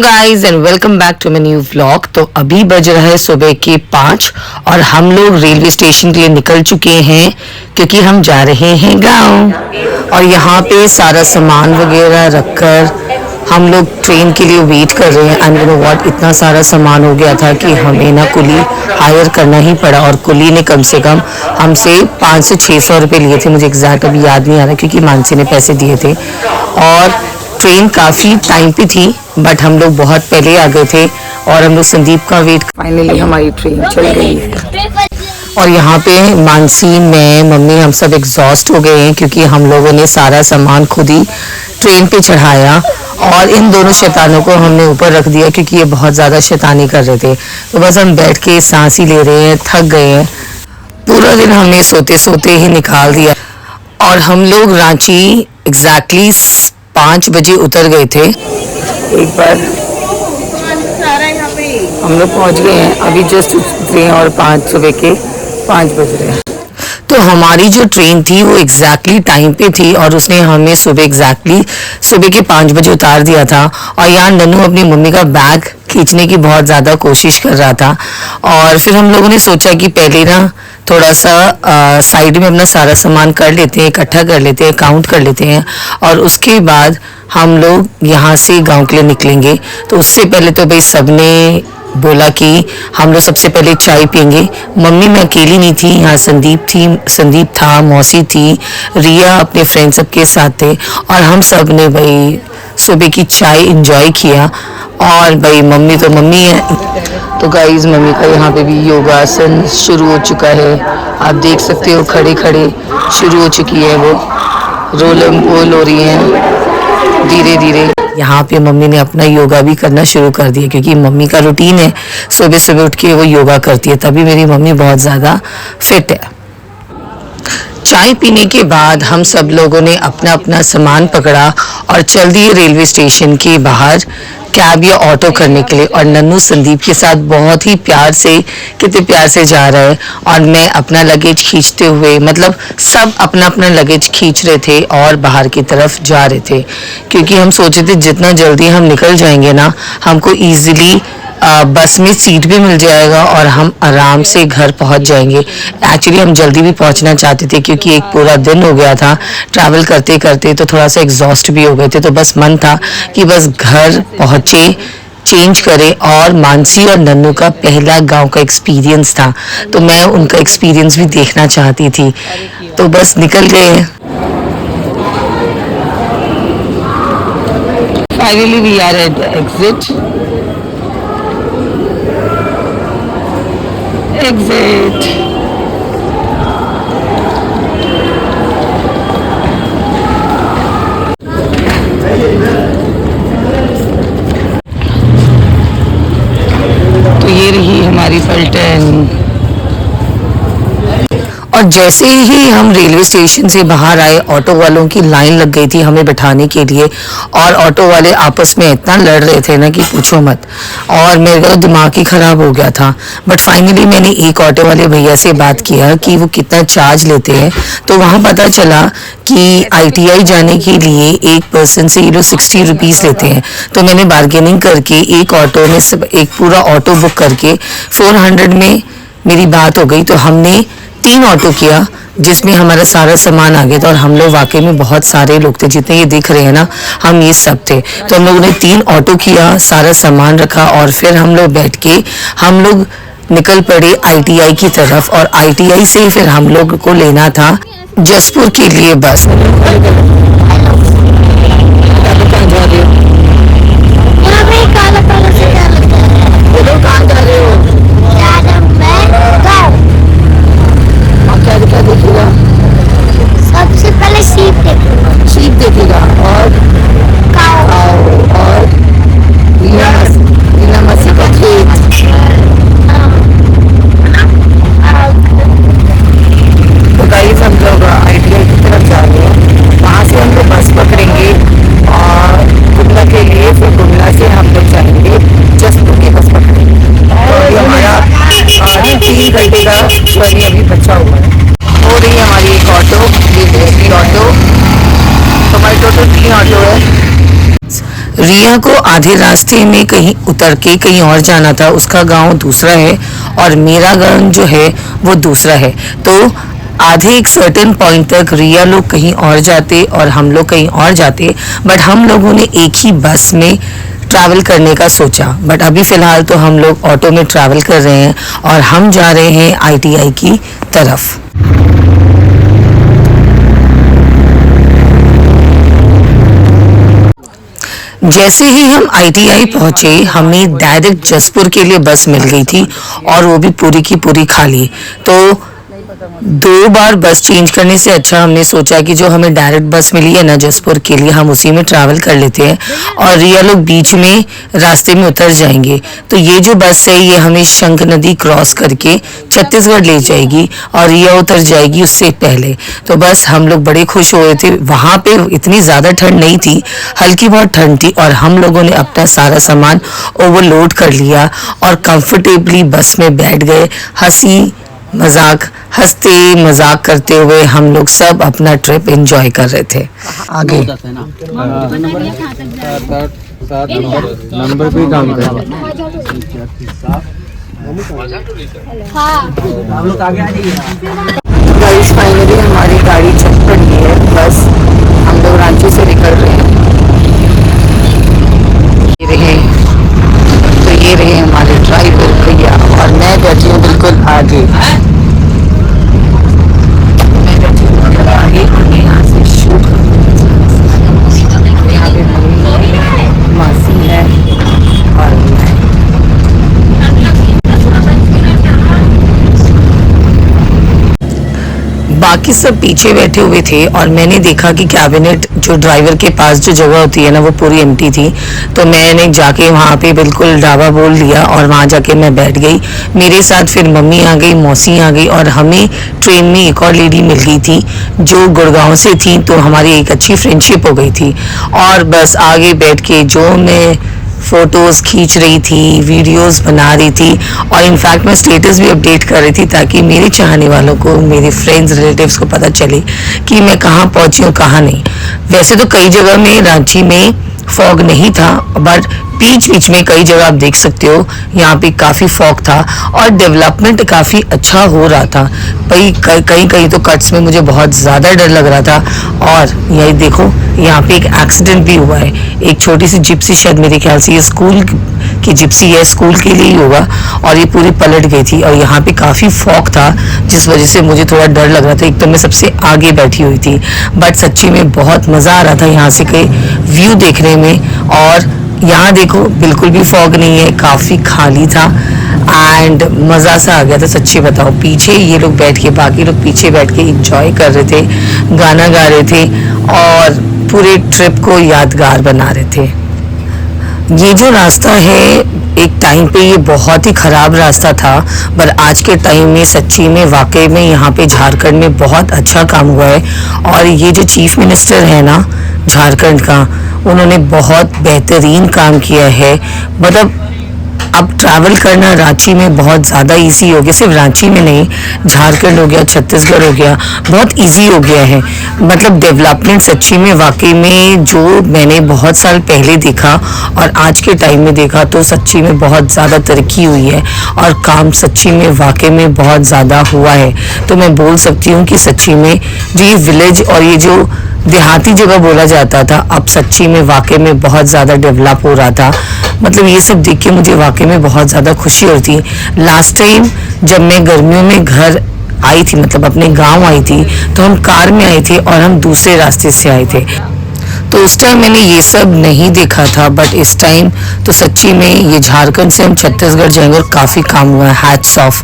Guys and welcome back to my new vlog. तो अभी बज रहा है सुबह के 5 और हम लोग रेलवे स्टेशन के लिए निकल चुके हैं क्योंकि हम जा रहे हैं गांव। और यहाँ पे सारा सामान वगैरह रखकर हम लोग ट्रेन के लिए वेट कर रहे हैं। एंड यू नो व्हाट, इतना सारा सामान हो गया था कि हमें ना कुली हायर करना ही पड़ा और कुली ने कम से कम हमसे 500 से 600 रुपये लिए थे। मुझे एग्जैक्ट अभी याद नहीं आ रहा क्योंकि मानसी ने पैसे दिए थे। और ट्रेन काफ़ी टाइम पे थी बट हम लोग बहुत पहले आ गए थे और हम लोग संदीप का वेट। फाइनली हमारी ट्रेन चल गई और यहाँ पे मानसी, मैं, मम्मी हम सब एग्जॉस्ट हो गए हैं क्योंकि हम लोगों ने सारा सामान खुद ही ट्रेन पे चढ़ाया और इन दोनों शैतानों को हमने ऊपर रख दिया क्योंकि ये बहुत ज़्यादा शैतानी कर रहे थे। तो बस हम बैठ के सांस ही ले रहे हैं, थक गए हैं। पूरा दिन हमने सोते सोते ही निकाल दिया और हम लोग रांची एग्जैक्टली 5 बजे उतर गए थे। एक बार हम लोग पहुंच गए हैं, अभी जस्ट उतरे हैं और 5 सुबह के 5 बज रहे हैं। तो हमारी जो ट्रेन थी वो एग्जैक्टली टाइम पे थी और उसने हमें सुबह के 5 बजे उतार दिया था। और यहाँ नन्नू अपनी मम्मी का बैग खींचने की बहुत ज़्यादा कोशिश कर रहा था और फिर हम लोगों ने सोचा कि पहले ना थोड़ा सा साइड में अपना सारा सामान कर लेते हैं, इकट्ठा कर लेते हैं, काउंट कर लेते हैं और उसके बाद हम लोग यहाँ से गांव के लिए निकलेंगे। तो उससे पहले तो भाई सबने बोला कि हम लोग सबसे पहले चाय पियेंगे। मम्मी मैं अकेली नहीं थी, यहाँ संदीप था, मौसी थी, रिया अपने फ्रेंड सबके साथ थे और हम सब ने भाई सुबह की चाय एंजॉय किया। और भाई मम्मी तो मम्मी है। तो गाइस मम्मी का यहाँ पे भी योगासन शुरू हो चुका है, आप देख सकते हो खड़े खड़े शुरू हो चुकी है, वो रोल हो रही है धीरे धीरे। यहाँ पे मम्मी ने अपना योगा भी करना शुरू कर दिया क्योंकि मम्मी का रूटीन है सुबह सुबह उठ के वो योगा करती है, तभी मेरी मम्मी बहुत ज़्यादा फिट है। चाय पीने के बाद हम सब लोगों ने अपना अपना सामान पकड़ा और चल दिए रेलवे स्टेशन के बाहर कैब या ऑटो करने के लिए। और नन्नू संदीप के साथ बहुत ही कितने प्यार से जा रहा है और मैं अपना लगेज खींचते हुए, मतलब सब अपना अपना लगेज खींच रहे थे और बाहर की तरफ जा रहे थे क्योंकि हम सोचे थे जितना जल्दी हम निकल जाएंगे ना हमको ईजिली बस में सीट भी मिल जाएगा और हम आराम से घर पहुंच जाएंगे। एक्चुअली हम जल्दी भी पहुंचना चाहते थे क्योंकि एक पूरा दिन हो गया था ट्रैवल करते करते, तो थोड़ा सा एग्जॉस्ट भी हो गए थे। तो बस मन था कि बस घर पहुंचे, चेंज करें। और मानसी और नन्नू का पहला गांव का एक्सपीरियंस था तो मैं उनका एक्सपीरियंस भी देखना चाहती थी। तो बस निकल गए। Finally we are at exit. तो ये रही हमारी पलटन। और जैसे ही हम रेलवे स्टेशन से बाहर आए ऑटो वालों की लाइन लग गई थी हमें बैठाने के लिए और ऑटो वाले आपस में इतना लड़ रहे थे ना कि पूछो मत। और मेरा तो दिमाग ही खराब हो गया था। बट फाइनली मैंने एक ऑटो वाले भैया से बात किया कि वो कितना चार्ज लेते हैं। तो वहाँ पता चला कि ITI जाने के लिए एक पर्सन से ये लोग 60 रुपीज़ लेते हैं। तो मैंने बार्गेनिंग करके एक ऑटो में एक पूरा ऑटो बुक करके 400 में मेरी बात हो गई। तो हमने 3 ऑटो किया जिसमें हमारा सारा सामान आ गया था और हम लोग वाकई में बहुत सारे लोग थे, जितने ये दिख रहे हैं ना हम ये सब थे। तो हम लोगों ने 3 ऑटो किया, सारा सामान रखा और फिर हम लोग बैठ के हम लोग निकल पड़े ITI की तरफ। और ITI से फिर हम लोग को लेना था जसपुर के लिए बस। सबसे पहले शीप देखेगा और लीला मसी का खेत। तो गाइस हम लोग ITI की तरफ जा रहे हैं, वहाँ से हम लोग बस पकड़ेंगे और गुमला के लिए, फिर गुमला से हम लोग जाएंगे रिया को आधे रास्ते में कहीं उतर के कहीं और जाना था, उसका गांव दूसरा है और मेरा गांव जो है वो दूसरा है। तो आधे एक सर्टेन पॉइंट तक रिया लोग कहीं और जाते और हम लोग कहीं और जाते, बट हम लोगों ने एक ही बस में ट्रैवल करने का सोचा। बट अभी फ़िलहाल तो हम लोग ऑटो में ट्रैवल कर रहे हैं और हम जा रहे हैं ITI की तरफ। जैसे ही हम ITI पहुंचे, हमें डायरेक्ट जसपुर के लिए बस मिल गई थी और वो भी पूरी की पूरी खाली। तो 2 बार बस चेंज करने से अच्छा हमने सोचा कि जो हमें डायरेक्ट बस मिली है ना जसपुर के लिए, हम उसी में ट्रैवल कर लेते हैं और रिया लोग बीच में रास्ते में उतर जाएंगे। तो ये जो बस है ये हमें शंख नदी क्रॉस करके छत्तीसगढ़ ले जाएगी और रिया उतर जाएगी उससे पहले। तो बस हम लोग बड़े खुश हुए थे। वहाँ पे इतनी ज़्यादा ठंड नहीं थी, हल्की बहुत ठंड थी और हम लोगों ने अपना सारा सामान ओवरलोड कर लिया और कंफर्टेबली बस में बैठ गए। हंसते मजाक करते हुए हम लोग सब अपना ट्रिप एंजॉय कर रहे थे। आगे नंबर पे काम कर गाइस फाइनली हमारी गाड़ी चल पड़ी है, बस हम लोग रांची से निकल रहे हैं। ये रहे हमारे ड्राइवर भैया और मैं बैठी हूँ बिल्कुल आगे। मैं बैठी हूँ बिल्कुल आगे और मैं यहाँ से शूट यहाँ पे मेरी मासी है और मैं। बाकी सब पीछे बैठे हुए थे और मैंने देखा कि कैबिनेट जो ड्राइवर के पास जो जगह होती है ना वो पूरी एम्प्टी थी। तो मैंने जाके वहाँ पे बिल्कुल ढाबा बोल दिया और वहाँ जाके मैं बैठ गई। मेरे साथ फिर मम्मी आ गई, मौसी आ गई और हमें ट्रेन में एक और लेडी मिल गई थी जो गुड़गांव से थी। तो हमारी एक अच्छी फ्रेंडशिप हो गई थी और बस आगे बैठ के जो मैं फ़ोटोज़ खींच रही थी, वीडियोस बना रही थी और इनफैक्ट मैं स्टेटस भी अपडेट कर रही थी ताकि मेरे चाहने वालों को, मेरे फ्रेंड्स रिलेटिव्स को पता चले कि मैं कहाँ पहुँची हूँ कहाँ नहीं। वैसे तो कई जगह में रांची में फॉग नहीं था, बट बीच बीच में कई जगह आप देख सकते हो यहाँ पे काफ़ी फॉग था और डेवलपमेंट काफ़ी अच्छा हो रहा था। कहीं कहीं तो कट्स में मुझे बहुत ज़्यादा डर लग रहा था। और यही देखो यहाँ पे एक एक्सीडेंट भी हुआ है। एक छोटी सी जिप्सी, शायद मेरे ख्याल से ये स्कूल की जिप्सी है, स्कूल के लिए ही होगा, और ये पूरी पलट गई थी। और यहाँ पे काफ़ी फॉग था जिस वजह से मुझे थोड़ा डर लग रहा था। एक तो मैं सबसे आगे बैठी हुई थी, बट सच्ची में बहुत मज़ा आ रहा था यहाँ से कई व्यू देखने में। और यहाँ देखो बिल्कुल भी फॉग नहीं है, काफ़ी खाली था एंड मज़ा सा आ गया था सच्ची बताओ। पीछे ये लोग बैठ के, बाकी लोग पीछे बैठ के एंजॉय कर रहे थे, गाना गा रहे थे और पूरे ट्रिप को यादगार बना रहे थे। ये जो रास्ता है एक टाइम पे ये बहुत ही ख़राब रास्ता था, पर आज के टाइम में सच्ची में वाकई में यहाँ पे झारखंड में बहुत अच्छा काम हुआ है। और ये जो चीफ मिनिस्टर है ना झारखंड का, उन्होंने बहुत बेहतरीन काम किया है। मतलब अब ट्रैवल करना रांची में बहुत ज़्यादा इजी हो गया। सिर्फ रांची में नहीं, झारखंड हो गया, छत्तीसगढ़ हो गया, बहुत इजी हो गया है। मतलब डेवलपमेंट सच्ची में वाकई में जो मैंने बहुत साल पहले देखा और आज के टाइम में देखा तो सच्ची में बहुत ज़्यादा तरक्की हुई है और काम सच्ची में वाकई में बहुत ज़्यादा हुआ है। तो मैं बोल सकती हूँ कि सच्ची में जो ये विलेज और ये जो देहाती जगह बोला जाता था, अब सच्ची में वाकई में बहुत ज़्यादा डेवलप हो रहा था। मतलब ये सब देख के मुझे वाकई में बहुत ज़्यादा खुशी होती है। लास्ट टाइम जब मैं गर्मियों में घर आई थी, मतलब अपने गांव आई थी, तो हम कार में आए थे और हम दूसरे रास्ते से आए थे। तो उस टाइम मैंने ये सब नहीं देखा था, बट इस टाइम तो सच्ची में ये झारखंड से हम छत्तीसगढ़ जाएंगे और काफ़ी काम हुआ है। Hats off.